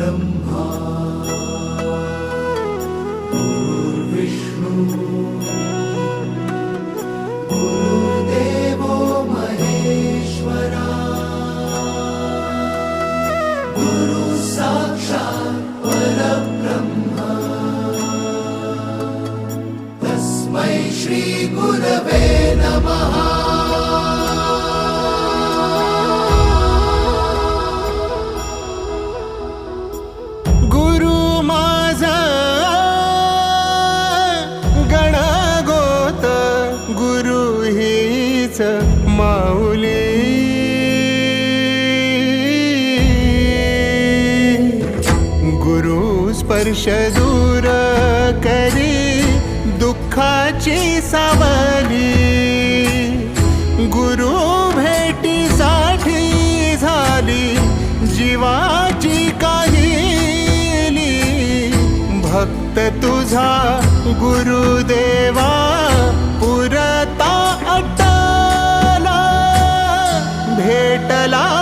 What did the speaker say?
परब्रह्मा गुरुर्विष्णु गुरुर्देवो महेश्वरा गुरु साक्षात् परब्रह्मा तस्मै श्री गुरवे नमः। माऊली गुरु स्पर्श दूर करी दुःखाची सावली गुरु भेटीसाठी झाली जीवाची काहिली भक्त तुझा गुरुदेवा पुरता भेटला